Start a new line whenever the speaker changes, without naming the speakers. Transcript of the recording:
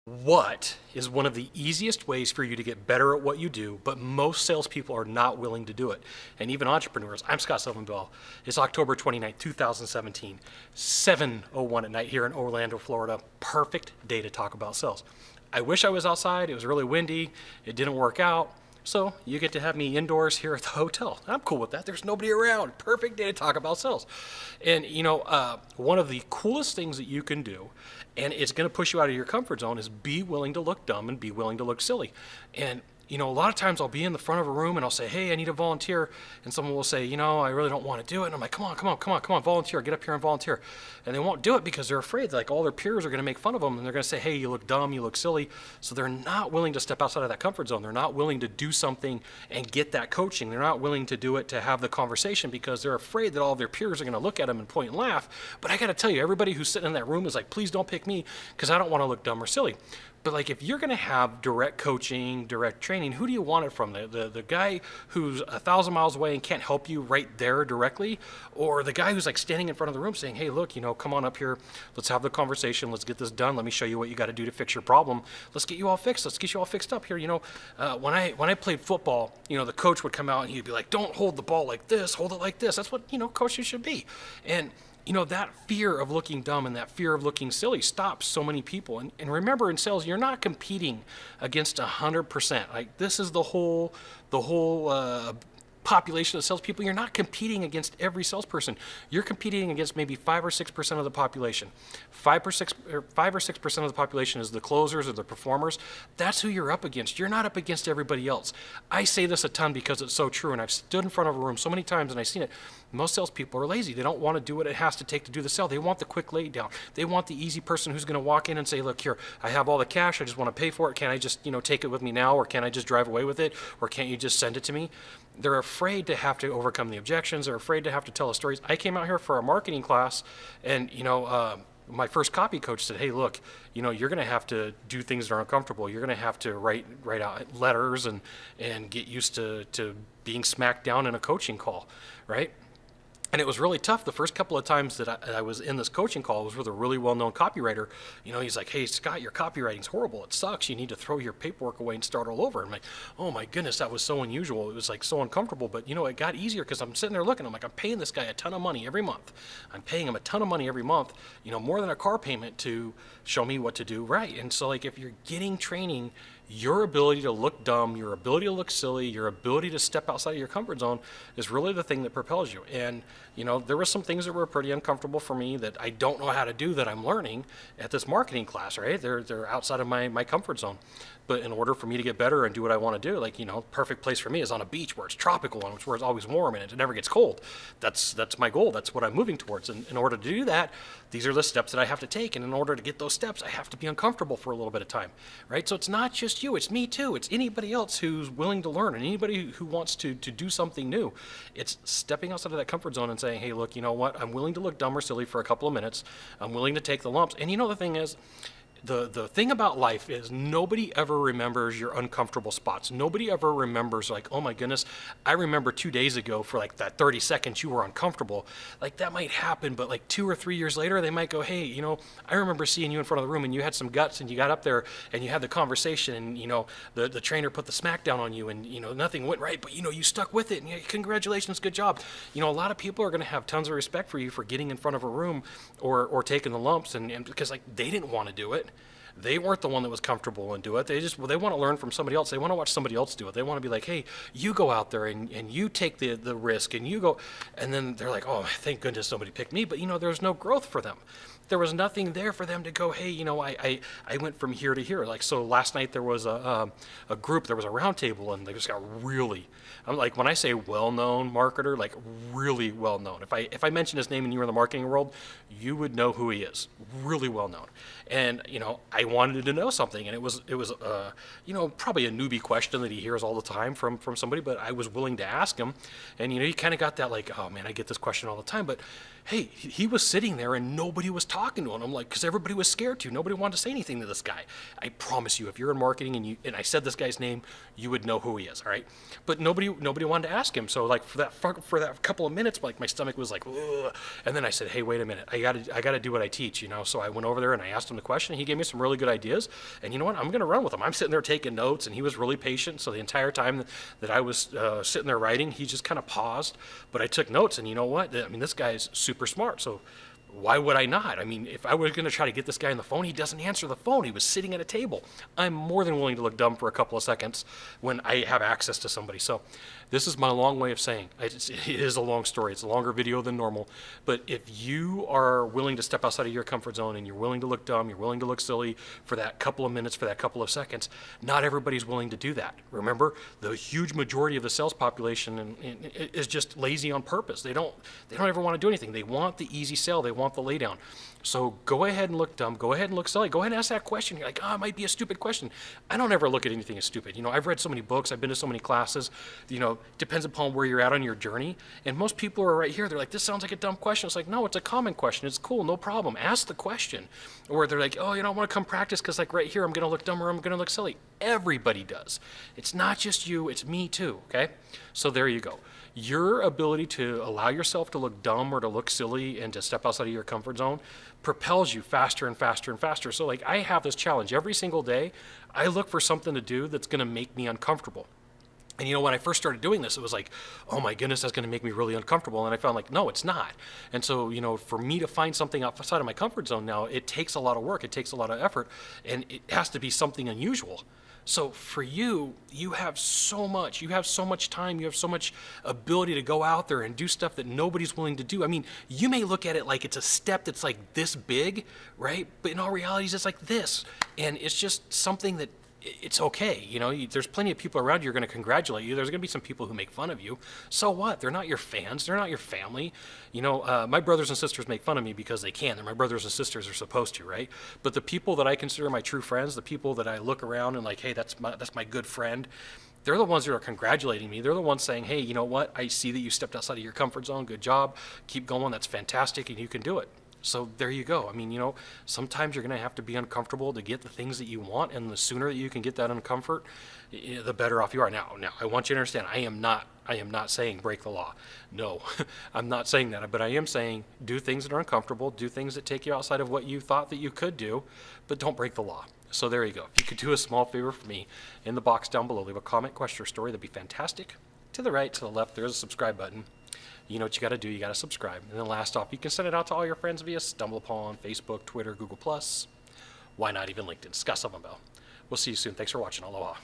What is one of the easiest ways for you to get better at what you do, but most salespeople are not willing to do it? And even entrepreneurs. I'm Scott Sylvan Bell. It's October 29th, 2017, 7:01 at night here in Orlando, Florida. Perfect day to talk about sales. I wish I was outside. It was really windy. It didn't work out. So you get to have me indoors here at the hotel. I'm cool with that. There's nobody around. Perfect day to talk about sales. And one of the coolest things that you can do, and it's going to push you out of your comfort zone, is be willing to look dumb and be willing to look silly. And a lot of times I'll be in the front of a room and I'll say, hey, I need a volunteer. And someone will say, I really don't want to do it. And I'm like, come on, volunteer, get up here and volunteer. And they won't do it because they're afraid, like all their peers are going to make fun of them and they're going to say, hey, you look dumb, you look silly. So they're not willing to step outside of that comfort zone. They're not willing to do something and get that coaching. They're not willing to do it to have the conversation because they're afraid that all of their peers are going to look at them and point and laugh. But I got to tell you, everybody who's sitting in that room is like, please don't pick me because I don't want to look dumb or silly. But like, if you're going to have direct coaching, direct training, who do you want it from? The guy who's 1,000 miles away and can't help you right there directly, or the guy who's like standing in front of the room saying, hey, look, come on up here. Let's have the conversation. Let's get this done. Let me show you what you got to do to fix your problem. Let's get you all fixed. Let's get you all fixed up here. When I played football, the coach would come out and he'd be like, don't hold the ball like this. Hold it like this. That's what, coaches should be. And that fear of looking dumb and that fear of looking silly stops so many people. And remember, in sales, you're not competing against 100%. Like, this is the whole population of salespeople. You're not competing against every salesperson. You're competing against maybe 5 or 6% of the population. 5 or 6% of the population is the closers or the performers. That's who you're up against. You're not up against everybody else. I say this a ton because it's so true, and I've stood in front of a room so many times and I've seen it. Most salespeople are lazy. They don't want to do what it has to take to do the sale. They want the quick lay down. They want the easy person who's going to walk in and say, look, here, I have all the cash. I just want to pay for it. Can I just, take it with me now, or can I just drive away with it, or can't you just send it to me? They're afraid to have to overcome the objections. They're afraid to have to tell the stories. I came out here for a marketing class, and my first copy coach said, hey, look, you're going to have to do things that are uncomfortable. You're going to have to write out letters and get used to being smacked down in a coaching call, right? And it was really tough. The first couple of times that I was in this coaching call was with a really well-known copywriter. He's like, hey, Scott, your copywriting's horrible. It sucks. You need to throw your paperwork away and start all over. And I'm like, oh my goodness, that was so unusual. It was like so uncomfortable. But it got easier because I'm sitting there looking. I'm like, I'm paying this guy a ton of money every month. I'm paying him a ton of money every month, more than a car payment to show me what to do right. And so like, if you're getting training, your ability to look dumb, your ability to look silly, your ability to step outside of your comfort zone is really the thing that propels you. And, there were some things that were pretty uncomfortable for me that I don't know how to do that I'm learning at this marketing class, right? They're outside of my comfort zone. But in order for me to get better and do what I want to do, like, perfect place for me is on a beach where it's tropical and where it's always warm and it never gets cold. That's my goal. That's what I'm moving towards. And in order to do that, these are the steps that I have to take. And in order to get those steps, I have to be uncomfortable for a little bit of time, right? So it's not just you, it's me too. It's anybody else who's willing to learn and anybody who wants to do something new. It's stepping outside of that comfort zone and saying, hey, look, you know what? I'm willing to look dumb or silly for a couple of minutes. I'm willing to take the lumps. And the thing is, the thing about life is nobody ever remembers your uncomfortable spots. Nobody ever remembers like, oh my goodness, I remember 2 days ago for like that 30 seconds you were uncomfortable. Like that might happen, but like 2 or 3 years later, they might go, hey, I remember seeing you in front of the room and you had some guts and you got up there and you had the conversation and, the trainer put the smack down on you and, nothing went right, but, you stuck with it and congratulations, good job. A lot of people are going to have tons of respect for you for getting in front of a room or taking the lumps and because like they didn't want to do it. They weren't the one that was comfortable and do it. They want to learn from somebody else. They want to watch somebody else do it. They want to be like, hey, you go out there and you take the risk and you go. And then they're like, oh, thank goodness somebody picked me. But, there's no growth for them. There was nothing there for them to go, hey, I went from here to here. Like, so last night there was a group, there was a round table and they just got really, I'm like, when I say well-known marketer, like really well-known. If I mention his name and you were in the marketing world, you would know who he is. Really well-known. And, I wanted to know something and it was probably a newbie question that he hears all the time from somebody, but I was willing to ask him. And, he kind of got that like, oh man, I get this question all the time, but hey, he was sitting there and nobody was talking to him. I'm like, because everybody was scared to. Nobody wanted to say anything to this guy. I promise you, if you're in marketing and I said this guy's name, you would know who he is, all right? But nobody wanted to ask him. So like for that couple of minutes, like my stomach was like, ugh. And then I said, hey, wait a minute, I gotta do what I teach, you know? So I went over there and I asked him the question. He gave me some really good ideas, and you know what? I'm gonna run with him. I'm sitting there taking notes, and he was really patient. So the entire time that I was sitting there writing, he just kind of paused, but I took notes. And you know what? I mean, this guy's super smart. So why would I not? I mean, if I were going to try to get this guy on the phone, he doesn't answer the phone. He was sitting at a table. I'm more than willing to look dumb for a couple of seconds when I have access to somebody. So this is my long way of saying, it is a long story. It's a longer video than normal. But if you are willing to step outside of your comfort zone and you're willing to look dumb, you're willing to look silly for that couple of minutes, for that couple of seconds, not everybody's willing to do that. Remember, the huge majority of the sales population is just lazy on purpose. They don't ever want to do anything. They want the easy sell. They want the lay down. So go ahead and look dumb. Go ahead and look silly. Go ahead and ask that question. You're like, oh, it might be a stupid question. I don't ever look at anything as stupid. You know, I've read so many books. I've been to so many classes. You know, depends upon where you're at on your journey. And most people are right here. They're like, this sounds like a dumb question. It's like, no, it's a common question. It's cool. No problem. Ask the question. Or they're like, oh, you know, I want to come practice because like right here, I'm going to look dumb or I'm going to look silly. Everybody does. It's not just you. It's me too. Okay. So there you go. Your ability to allow yourself to look dumb or to look silly and to step outside of your comfort zone propels you faster and faster and faster. So like I have this challenge every single day. I look for something to do that's going to make me uncomfortable. And you know, when I first started doing this, it was like, oh my goodness, that's going to make me really uncomfortable. And I found like, no, it's not. And so, you know, for me to find something outside of my comfort zone now, it takes a lot of work. It takes a lot of effort, and it has to be something unusual. So for you, you have so much time, you have so much ability to go out there and do stuff that nobody's willing to do. I mean, you may look at it like it's a step that's like this big, right? But in all reality, it's like this. And it's just something that it's okay. You know, there's plenty of people around you who are going to congratulate you. There's going to be some people who make fun of you. So what? They're not your fans. They're not your family. You know, my brothers and sisters make fun of me because they can. They're my brothers and sisters are supposed to, right? But the people that I consider my true friends, the people that I look around and like, hey, that's my good friend, they're the ones that are congratulating me. They're the ones saying, hey, you know what? I see that you stepped outside of your comfort zone. Good job. Keep going. That's fantastic, and you can do it. So there you go. I mean, you know, sometimes you're going to have to be uncomfortable to get the things that you want, and the sooner that you can get that uncomfort, the better off you are. Now, I want you to understand, I am not saying break the law. No, I'm not saying that, but I am saying do things that are uncomfortable, do things that take you outside of what you thought that you could do, but don't break the law. So there you go. If you could do a small favor for me, in the box down below, leave a comment, question, or story. That'd be fantastic. To the right, to the left, there's a subscribe button. You know what you got to do. You got to subscribe. And then last off, you can send it out to all your friends via StumbleUpon, Facebook, Twitter, Google+. Why not even LinkedIn? Sylvan Bell. We'll see you soon. Thanks for watching. Aloha.